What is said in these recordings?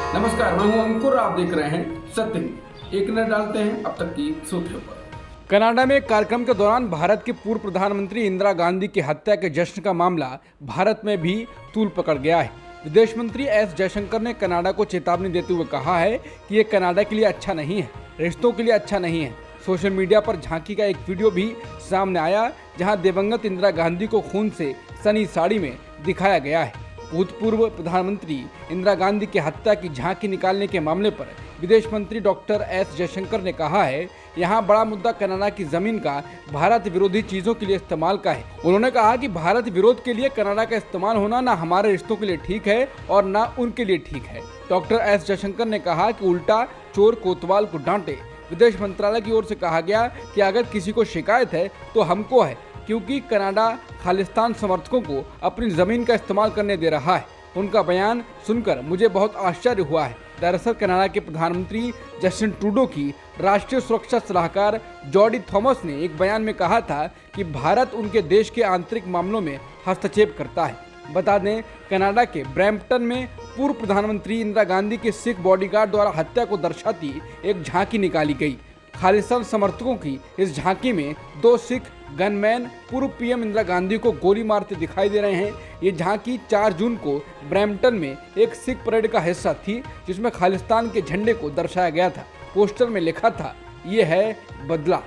नमस्कार, मैं हूं अंकुर। आप देख रहे हैं सत्य न्यूज़। एक नजर डालते हैं अब तक की सुर्खियों पर। कनाडा में एक कार्यक्रम के दौरान भारत की पूर्व प्रधानमंत्री इंदिरा गांधी की हत्या के जश्न का मामला भारत में भी तूल पकड़ गया है। विदेश मंत्री एस जयशंकर ने कनाडा को चेतावनी देते हुए कहा है कि ये कनाडा के लिए अच्छा नहीं है, रिश्तों के लिए अच्छा नहीं है। सोशल मीडिया पर झांकी का एक वीडियो भी सामने आया, जहां दिवंगत इंदिरा गांधी को खून से सनी साड़ी में दिखाया गया है। भूतपूर्व प्रधानमंत्री इंदिरा गांधी की हत्या की झांकी निकालने के मामले पर विदेश मंत्री डॉक्टर एस जयशंकर ने कहा है, यहाँ बड़ा मुद्दा कनाडा की जमीन का भारत विरोधी चीजों के लिए इस्तेमाल का है। उन्होंने कहा कि भारत विरोध के लिए कनाडा का इस्तेमाल होना ना हमारे रिश्तों के लिए ठीक है और ना उनके लिए ठीक है। डॉक्टर एस जयशंकर ने कहा कि उल्टा चोर कोतवाल को डांटे। विदेश मंत्रालय की ओर से कहा गया कि अगर किसी को शिकायत है तो हमको है, क्योंकि कनाडा खालिस्तान समर्थकों को अपनी जमीन का इस्तेमाल करने दे रहा है। उनका बयान सुनकर मुझे बहुत आश्चर्य हुआ है। दरअसल कनाडा के प्रधानमंत्री जस्टिन ट्रूडो की राष्ट्रीय सुरक्षा सलाहकार जॉडी थॉमस ने एक बयान में कहा था कि भारत उनके देश के आंतरिक मामलों में हस्तक्षेप करता है। बता दें, कनाडा के ब्रैम्पटन में पूर्व प्रधानमंत्री इंदिरा गांधी के सिख बॉडीगार्ड द्वारा हत्या को दर्शाती एक झांकी निकाली गई। खालिस्तान समर्थकों की इस झांकी में 2 सिख गनमैन पूर्व पीएम इंदिरा गांधी को गोली मारते दिखाई दे रहे हैं। ये झांकी 4 जून को ब्रैम्पटन में एक सिख परेड का हिस्सा थी, जिसमें खालिस्तान के झंडे को दर्शाया गया था। पोस्टर में लिखा था, ये है बदला।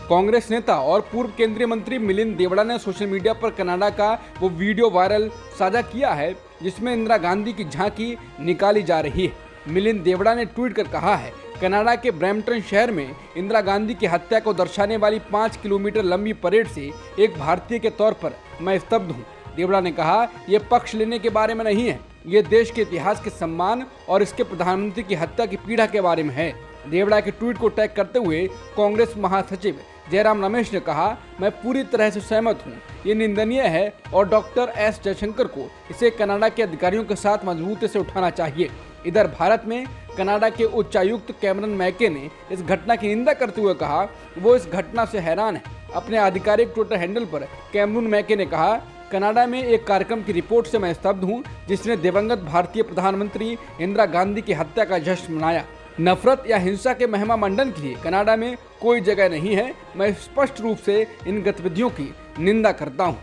कांग्रेस नेता और पूर्व केंद्रीय मंत्री मिलिंद देवड़ा ने सोशल मीडिया पर कनाडा का वो वीडियो वायरल साझा किया है जिसमें इंदिरा गांधी की झांकी निकाली जा रही है। मिलिंद देवड़ा ने ट्वीट कर कहा है, कनाडा के ब्रैम्पटन शहर में इंदिरा गांधी की हत्या को दर्शाने वाली 5 किलोमीटर लंबी परेड से एक भारतीय के तौर पर मैं स्तब्ध हूँ। देवड़ा ने कहा, यह पक्ष लेने के बारे में नहीं है, ये देश के इतिहास के सम्मान और इसके प्रधानमंत्री की हत्या की पीड़ा के बारे में है। देवड़ा के ट्वीट को टैग करते हुए कांग्रेस महासचिव जयराम रमेश ने कहा, मैं पूरी तरह से सहमत हूँ, ये निंदनीय है और डॉक्टर एस जयशंकर को इसे कनाडा के अधिकारियों के साथ मजबूती से उठाना चाहिए। इधर भारत में कनाडा के उच्चायुक्त कैमरन मैके ने इस घटना की निंदा करते हुए कहा, वो इस घटना से हैरान है। अपने आधिकारिक ट्विटर हैंडल पर कैमरून मैके ने कहा, कनाडा में एक कार्यक्रम की रिपोर्ट से मैं स्तब्ध हूँ जिसने दिवंगत भारतीय प्रधानमंत्री इंदिरा गांधी की हत्या का जश्न मनाया। नफरत या हिंसा के महिमा मंडन के लिए कनाडा में कोई जगह नहीं है। मैं स्पष्ट रूप से इन गतिविधियों की निंदा करता हूँ।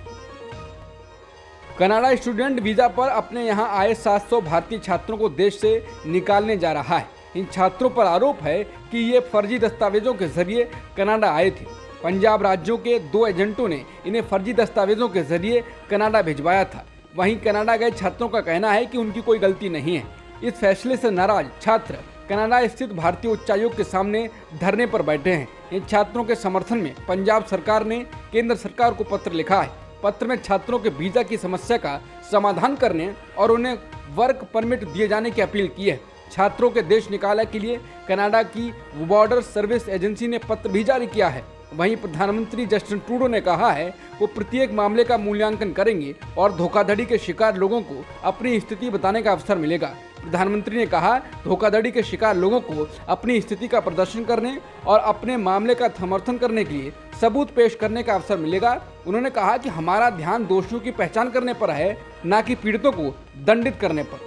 कनाडा स्टूडेंट वीजा पर अपने यहाँ आए 700 भारतीय छात्रों को देश से निकालने जा रहा है। इन छात्रों पर आरोप है कि ये फर्जी दस्तावेजों के जरिए कनाडा आए थे। पंजाब राज्यों के 2 एजेंटों ने इन्हें फर्जी दस्तावेजों के जरिए कनाडा भिजवाया था। वहीं कनाडा गए छात्रों का कहना है कि उनकी कोई गलती नहीं है। इस फैसले से नाराज छात्र कनाडा स्थित भारतीय उच्चायोग के सामने धरने पर बैठे हैं। इन छात्रों के समर्थन में पंजाब सरकार ने केंद्र सरकार को पत्र लिखा है। पत्र में छात्रों के वीजा की समस्या का समाधान करने और उन्हें वर्क परमिट दिए जाने की अपील की है। छात्रों के देश निकाला के लिए कनाडा की बॉर्डर सर्विस एजेंसी ने पत्र भी जारी किया है। वहीं प्रधानमंत्री जस्टिन ट्रूडो ने कहा है, वो प्रत्येक मामले का मूल्यांकन करेंगे और धोखाधड़ी के शिकार लोगों को अपनी स्थिति बताने का अवसर मिलेगा। प्रधानमंत्री ने कहा, धोखाधड़ी के शिकार लोगों को अपनी स्थिति का प्रदर्शन करने और अपने मामले का समर्थन करने के लिए सबूत पेश करने का अवसर मिलेगा। उन्होंने कहा कि हमारा ध्यान दोषियों की पहचान करने पर है, न कि पीड़ितों को दंडित करने पर।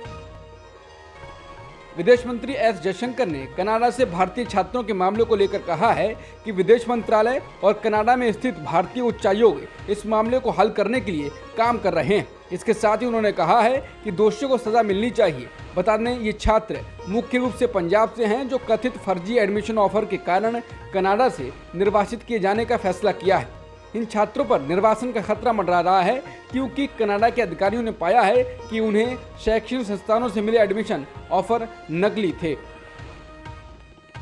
विदेश मंत्री एस जयशंकर ने कनाडा से भारतीय छात्रों के मामले को लेकर कहा है कि विदेश मंत्रालय और कनाडा में स्थित भारतीय उच्चायोग इस मामले को हल करने के लिए काम कर रहे हैं। इसके साथ ही उन्होंने कहा है कि दोषियों को सजा मिलनी चाहिए। बता दें, ये छात्र मुख्य रूप से पंजाब से हैं, जो कथित फर्जी एडमिशन ऑफर के कारण कनाडा से निर्वासित किए जाने का फैसला किया है। इन छात्रों पर निर्वासन का खतरा मंडरा रहा है, क्योंकि कनाडा के अधिकारियों ने पाया है कि उन्हें शैक्षणिक संस्थानों से मिले एडमिशन ऑफर नकली थे।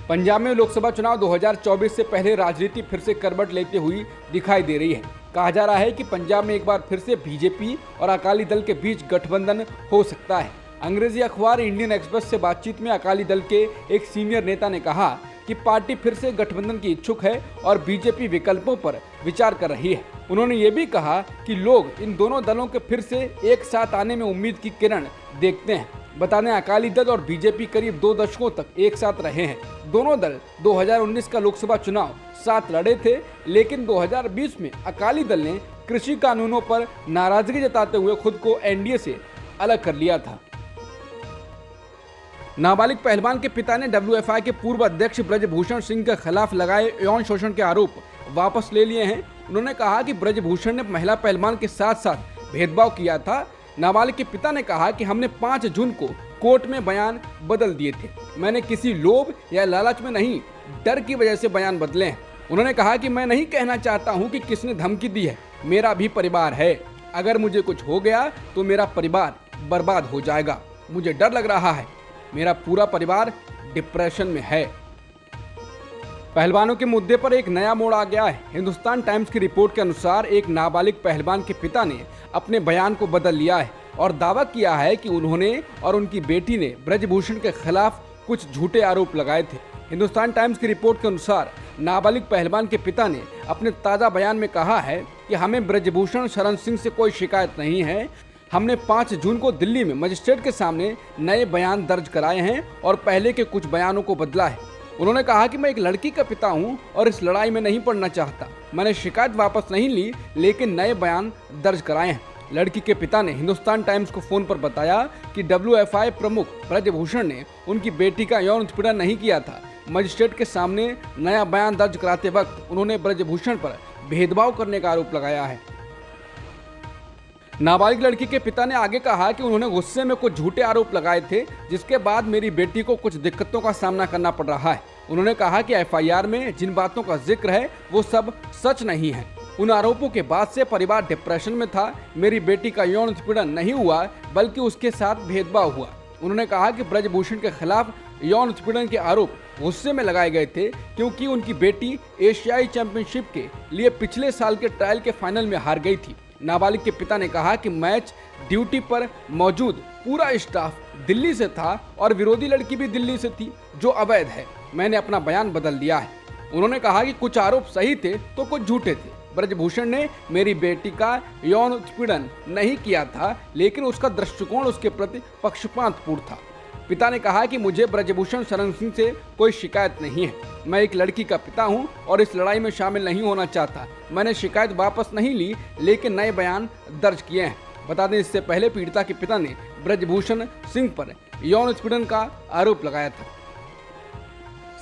पंजाब में लोकसभा चुनाव 2024 से पहले राजनीति फिर से करवट लेते हुई दिखाई दे रही है। कहा जा रहा है कि पंजाब में एक बार फिर से बीजेपी और अकाली दल के बीच गठबंधन हो सकता है। अंग्रेजी अखबार इंडियन एक्सप्रेस से बातचीत में अकाली दल के एक सीनियर नेता ने कहा कि पार्टी फिर से गठबंधन की इच्छुक है और बीजेपी विकल्पों पर विचार कर रही है। उन्होंने ये भी कहा कि लोग इन दोनों दलों के फिर से एक साथ आने में उम्मीद की किरण देखते हैं। बता दें, अकाली दल और बीजेपी करीब 2 दशकों तक एक साथ रहे हैं। दोनों दल 2019 का लोकसभा चुनाव साथ लड़े थे, लेकिन 2020 में अकाली दल ने कृषि कानूनों पर नाराजगी जताते हुए खुद को एनडीए से अलग कर लिया था। नाबालिग पहलवान के पिता ने WFI के पूर्व अध्यक्ष ब्रजभूषण सिंह के खिलाफ लगाए यौन शोषण के आरोप वापस ले लिए हैं। उन्होंने कहा कि ब्रजभूषण ने महिला पहलवान के साथ साथ भेदभाव किया था। नाबालिग के पिता ने कहा कि हमने 5 जून को कोर्ट में बयान बदल दिए थे। मैंने किसी लोभ या लालच में नहीं, डर की वजह से बयान बदले हैं। उन्होंने कहा कि मैं नहीं कहना चाहता हूं कि किसने धमकी दी है, मेरा भी परिवार है। अगर मुझे कुछ हो गया तो मेरा परिवार बर्बाद हो जाएगा। मुझे डर लग रहा है, मेरा पूरा परिवार डिप्रेशन में है। पहलवानों के मुद्दे पर एक नया मोड़ आ गया है। हिंदुस्तान टाइम्स की रिपोर्ट के अनुसार एक नाबालिग पहलवान के पिता ने अपने बयान को बदल लिया है और दावा किया है कि उन्होंने और उनकी बेटी ने ब्रजभूषण के खिलाफ कुछ झूठे आरोप लगाए थे। हिंदुस्तान टाइम्स की रिपोर्ट के अनुसार नाबालिग पहलवान के पिता ने अपने ताज़ा बयान में कहा है कि हमें ब्रजभूषण शरण सिंह से कोई शिकायत नहीं है। हमने 5 जून को दिल्ली में मजिस्ट्रेट के सामने नए बयान दर्ज कराए हैं और पहले के कुछ बयानों को बदला है। उन्होंने कहा कि मैं एक लड़की का पिता हूं और इस लड़ाई में नहीं पड़ना चाहता। मैंने शिकायत वापस नहीं ली, लेकिन नए बयान दर्ज कराए हैं। लड़की के पिता ने हिंदुस्तान टाइम्स को फोन पर बताया कि WFI प्रमुख ब्रजभूषण ने उनकी बेटी का यौन उत्पीड़न नहीं किया था। मजिस्ट्रेट के सामने नया बयान दर्ज कराते वक्त उन्होंने ब्रजभूषण पर भेदभाव करने का आरोप लगाया है। नाबालिग लड़की के पिता ने आगे कहा कि उन्होंने गुस्से में कुछ झूठे आरोप लगाए थे, जिसके बाद मेरी बेटी को कुछ दिक्कतों का सामना करना पड़ रहा है। उन्होंने कहा कि FIR में जिन बातों का जिक्र है वो सब सच नहीं है। उन आरोपों के बाद से परिवार डिप्रेशन में था। मेरी बेटी का यौन उत्पीड़न नहीं हुआ, बल्कि उसके साथ भेदभाव हुआ। उन्होंने कहा कि ब्रजभूषण के खिलाफ यौन उत्पीड़न के आरोप गुस्से में लगाए गए थे, क्योंकि उनकी बेटी एशियाई चैंपियनशिप के लिए पिछले साल के ट्रायल के फाइनल में हार गई थी। नाबालिग के पिता ने कहा कि मैच ड्यूटी पर मौजूद पूरा स्टाफ दिल्ली से था और विरोधी लड़की भी दिल्ली से थी, जो अवैध है। मैंने अपना बयान बदल दिया है। उन्होंने कहा कि कुछ आरोप सही थे तो कुछ झूठे थे। ब्रजभूषण ने मेरी बेटी का यौन उत्पीड़न नहीं किया था, लेकिन उसका दृष्टिकोण उसके प्रति पक्षपातपूर्ण था। पिता ने कहा कि मुझे ब्रजभूषण शरण सिंह से कोई शिकायत नहीं है। मैं एक लड़की का पिता हूं और इस लड़ाई में शामिल नहीं होना चाहता। मैंने शिकायत वापस नहीं ली, लेकिन नए बयान दर्ज किए हैं। बता दें, इससे पहले पीड़िता के पिता ने ब्रजभूषण सिंह पर यौन उत्पीड़न का आरोप लगाया था।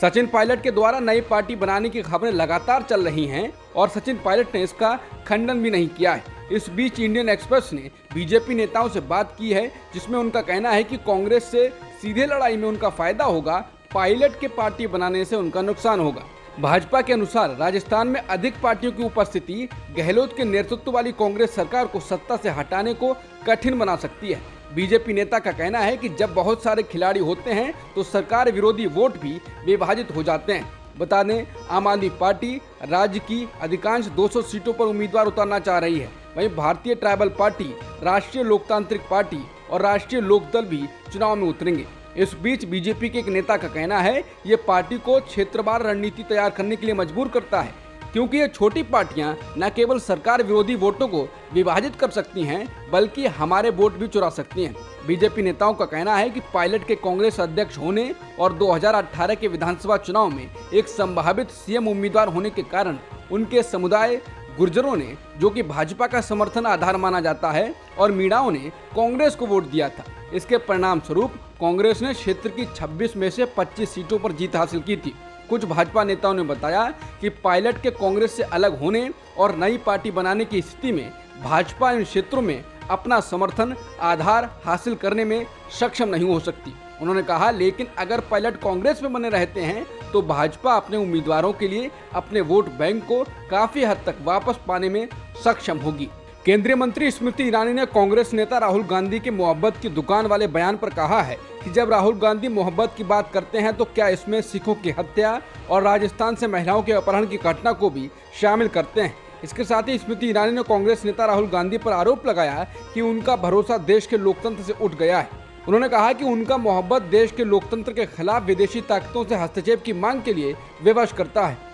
सचिन पायलट के द्वारा नई पार्टी बनाने की खबरें लगातार चल रही हैं और सचिन पायलट ने इसका खंडन भी नहीं किया है। इस बीच इंडियन एक्सप्रेस ने बीजेपी नेताओं से बात की है, जिसमें उनका कहना है कि कांग्रेस से सीधे लड़ाई में उनका फायदा होगा, पायलट के पार्टी बनाने से उनका नुकसान होगा। भाजपा के अनुसार राजस्थान में अधिक पार्टियों की उपस्थिति गहलोत के नेतृत्व वाली कांग्रेस सरकार को सत्ता से हटाने को कठिन बना सकती है। बीजेपी नेता का कहना है कि जब बहुत सारे खिलाड़ी होते हैं तो सरकार विरोधी वोट भी विभाजित हो जाते हैं। बता दें, आम आदमी पार्टी राज्य की अधिकांश 200 सीटों पर उम्मीदवार उतारना चाह रही है। वहीं भारतीय ट्राइबल पार्टी, राष्ट्रीय लोकतांत्रिक पार्टी और राष्ट्रीय लोकदल भी चुनाव में उतरेंगे। इस बीच बीजेपी के एक नेता का कहना है ये पार्टी को क्षेत्रवार रणनीति तैयार करने के लिए मजबूर करता है, क्योंकि ये छोटी पार्टियां न केवल सरकार विरोधी वोटों को विभाजित कर सकती हैं, बल्कि हमारे वोट भी चुरा सकती हैं। बीजेपी नेताओं का कहना है कि पायलट के कांग्रेस अध्यक्ष होने और 2018 के विधानसभा चुनाव में एक संभावित CM उम्मीदवार होने के कारण उनके समुदाय गुर्जरों ने, जो कि भाजपा का समर्थन आधार माना जाता है, और मीणाओं ने कांग्रेस को वोट दिया था। इसके परिणाम स्वरूप कांग्रेस ने क्षेत्र की 26 में से 25 सीटों पर जीत हासिल की थी। कुछ भाजपा नेताओं ने बताया कि पायलट के कांग्रेस से अलग होने और नई पार्टी बनाने की स्थिति में भाजपा इन क्षेत्रों में अपना समर्थन आधार हासिल करने में सक्षम नहीं हो सकती। उन्होंने कहा, लेकिन अगर पायलट कांग्रेस में बने रहते हैं तो भाजपा अपने उम्मीदवारों के लिए अपने वोट बैंक को काफी हद तक वापस पाने में सक्षम होगी। केंद्रीय मंत्री स्मृति ईरानी ने कांग्रेस नेता राहुल गांधी के मोहब्बत की दुकान वाले बयान पर कहा है कि जब राहुल गांधी मोहब्बत की बात करते हैं तो क्या इसमें सिखों की हत्या और राजस्थान से महिलाओं के अपहरण की घटना को भी शामिल करते हैं। इसके साथ ही स्मृति ईरानी ने कांग्रेस नेता राहुल गांधी पर आरोप लगाया कि उनका भरोसा देश के लोकतंत्र से उठ गया है। उन्होंने कहा कि उनका मोहब्बत देश के लोकतंत्र के खिलाफ विदेशी ताकतों से हस्तक्षेप की मांग के लिए विवश करता है।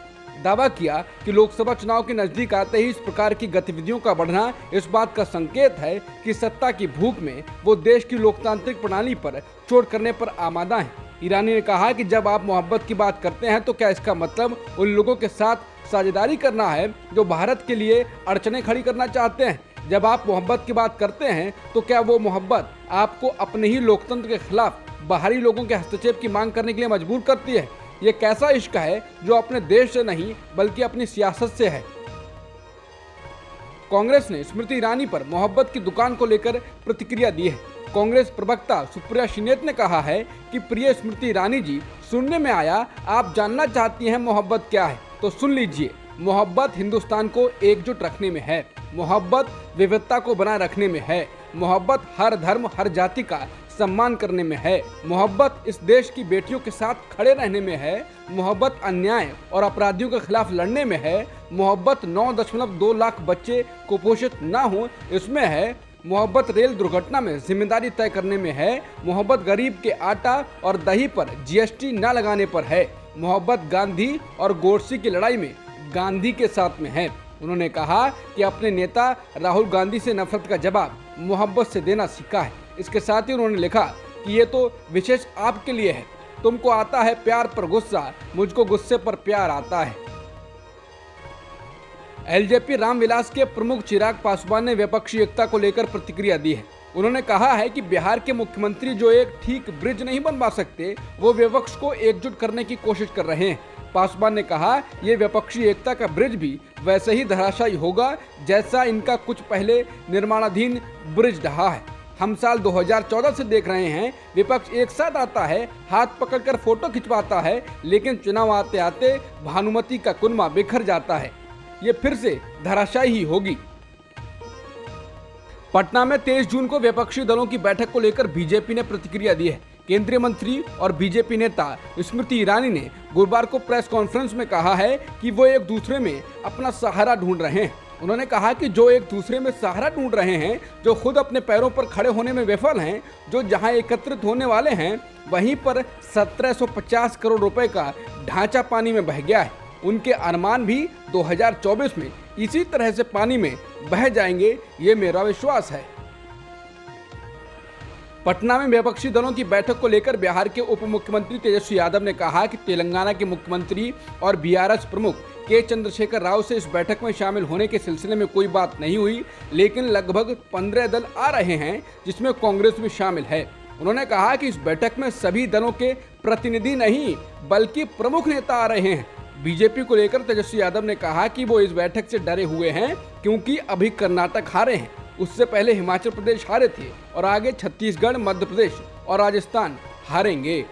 दावा किया कि लोकसभा चुनाव के नजदीक आते ही इस प्रकार की गतिविधियों का बढ़ना इस बात का संकेत है कि सत्ता की भूख में वो देश की लोकतांत्रिक प्रणाली पर चोट करने पर आमादा हैं। ईरानी ने कहा कि जब आप मोहब्बत की बात करते हैं तो क्या इसका मतलब उन लोगों के साथ साझेदारी करना है जो भारत के लिए अड़चनें खड़ी करना चाहते हैं? जब आप मोहब्बत की बात करते हैं तो क्या वो मोहब्बत आपको अपने ही लोकतंत्र के खिलाफ बाहरी लोगों के हस्तक्षेप की मांग करने के लिए मजबूर करती है? ये कैसा इश्क है जो अपने देश से नहीं बल्कि अपनी सियासत से है? कांग्रेस ने स्मृति ईरानी पर मोहब्बत की दुकान को लेकर प्रतिक्रिया दी है। कांग्रेस प्रवक्ता सुप्रिया श्रीनेत ने कहा है कि प्रिय स्मृति ईरानी जी, सुनने में आया आप जानना चाहती हैं मोहब्बत क्या है, तो सुन लीजिए। मोहब्बत हिंदुस्तान को एकजुट रखने में है, मोहब्बत विविधता को बनाए रखने में है, मोहब्बत हर धर्म हर जाति का सम्मान करने में है, मोहब्बत इस देश की बेटियों के साथ खड़े रहने में है, मोहब्बत अन्याय और अपराधियों के खिलाफ लड़ने में है, मोहब्बत 9.2 लाख बच्चे कुपोषित न हो इसमें है, मोहब्बत रेल दुर्घटना में जिम्मेदारी तय करने में है, मोहब्बत गरीब के आटा और दही पर जीएसटी न लगाने पर है, मोहब्बत गांधी और गोडसे की लड़ाई में गांधी के साथ में है। उन्होंने कहा कि अपने नेता राहुल गांधी से नफरत का जवाब मोहब्बत से देना सीखा है। इसके साथ ही उन्होंने लिखा कि ये तो विशेष आपके लिए है, तुमको आता है प्यार पर गुस्सा, मुझको गुस्से पर प्यार आता है। एलजेपी रामविलास के प्रमुख चिराग पासवान ने विपक्षी एकता को लेकर प्रतिक्रिया दी है। उन्होंने कहा है कि बिहार के मुख्यमंत्री जो एक ठीक ब्रिज नहीं बनवा सकते, वो विपक्ष को एकजुट करने की कोशिश कर रहे हैं। पासवान ने कहा ये विपक्षी एकता का ब्रिज भी वैसे ही धराशायी होगा जैसा इनका कुछ पहले निर्माणाधीन ब्रिज रहा है। हम साल 2014 से देख रहे हैं, विपक्ष एक साथ आता है, हाथ पकड़कर फोटो खिंचवाता है, लेकिन चुनाव आते आते भानुमति का कुनबा बिखर जाता है। ये फिर से धराशायी ही होगी। पटना में 23 जून को विपक्षी दलों की बैठक को लेकर बीजेपी ने प्रतिक्रिया दी है। केंद्रीय मंत्री और बीजेपी नेता स्मृति ईरानी ने गुरुवार को प्रेस कॉन्फ्रेंस में कहा है कि वो एक दूसरे में अपना सहारा ढूंढ रहे हैं। उन्होंने कहा कि जो एक दूसरे में सहारा ढूंढ रहे हैं, जो खुद अपने पैरों पर खड़े होने में विफल हैं, जो जहां एकत्रित होने वाले हैं वहीं पर 1750 करोड़ रुपए का ढांचा पानी में बह गया है। उनके अरमान भी 2024 में इसी तरह से पानी में बह जाएंगे, ये मेरा विश्वास है। पटना में विपक्षी दलों की बैठक को लेकर बिहार के उप मुख्यमंत्री तेजस्वी यादव ने कहा कि तेलंगाना के मुख्यमंत्री और बीआरएस प्रमुख के चंद्रशेखर राव से इस बैठक में शामिल होने के सिलसिले में कोई बात नहीं हुई, लेकिन लगभग 15 दल आ रहे हैं जिसमें कांग्रेस भी शामिल है। उन्होंने कहा कि इस बैठक में सभी दलों के प्रतिनिधि नहीं बल्कि प्रमुख नेता आ रहे हैं। बीजेपी को लेकर तेजस्वी यादव ने कहा कि वो इस बैठक से डरे हुए हैं क्योंकि अभी कर्नाटक हारे हैं, उससे पहले हिमाचल प्रदेश हारे थे और आगे छत्तीसगढ़, मध्य प्रदेश और राजस्थान हारेंगे।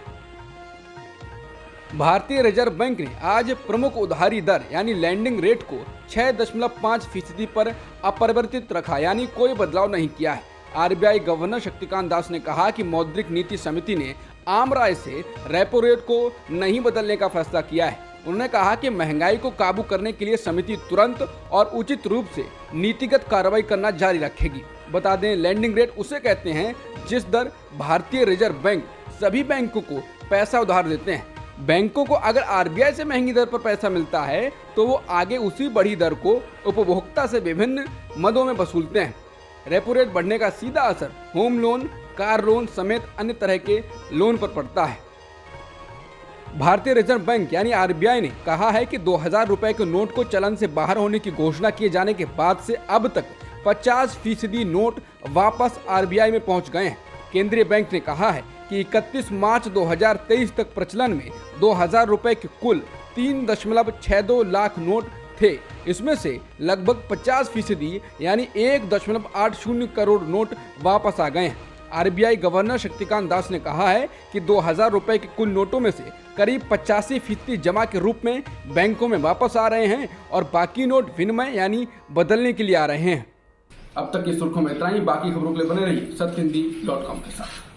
भारतीय रिजर्व बैंक ने आज प्रमुख उधारी दर यानी लैंडिंग रेट को 6.5% पर अपरिवर्तित रखा, यानी कोई बदलाव नहीं किया है। आरबीआई गवर्नर शक्तिकांत दास ने कहा कि मौद्रिक नीति समिति ने आम राय से रेपो रेट को नहीं बदलने का फैसला किया है। उन्होंने कहा कि महंगाई को काबू करने के लिए समिति तुरंत और उचित रूप से नीतिगत कार्रवाई करना जारी रखेगी। बता दें, लैंडिंग रेट उसे कहते हैं जिस दर भारतीय रिजर्व बैंक सभी बैंकों को पैसा उधार देते हैं। बैंकों को अगर आरबीआई से महंगी दर पर पैसा मिलता है तो वो आगे उसी बढ़ी दर को उपभोक्ता से विभिन्न मदों में वसूलते हैं। रेपो रेट बढ़ने का सीधा असर होम लोन, कार लोन समेत अन्य तरह के लोन पर पड़ता है। भारतीय रिजर्व बैंक यानी आरबीआई ने कहा है कि 2000 रुपए के नोट को चलन से बाहर होने की घोषणा किए जाने के बाद से अब तक 50% नोट वापस आरबीआई में पहुंच गए हैं। केंद्रीय बैंक ने कहा है कि 31 मार्च 2023 तक प्रचलन में 2000 रुपए के कुल 3.62 लाख नोट थे। इसमें से लगभग 50% यानी 1.80 करोड़ नोट वापस आ गए हैं। आरबीआई गवर्नर शक्तिकांत दास ने कहा है कि 2000 रुपए के कुल नोटों में से करीब 85% जमा के रूप में बैंकों में वापस आ रहे हैं और बाकी नोट विनिमय यानी बदलने के लिए आ रहे हैं। अब तक की सुर्खियों में इतना ही। बाकी खबरों के लिए बने रहिए सत्यहिंदी.com के साथ।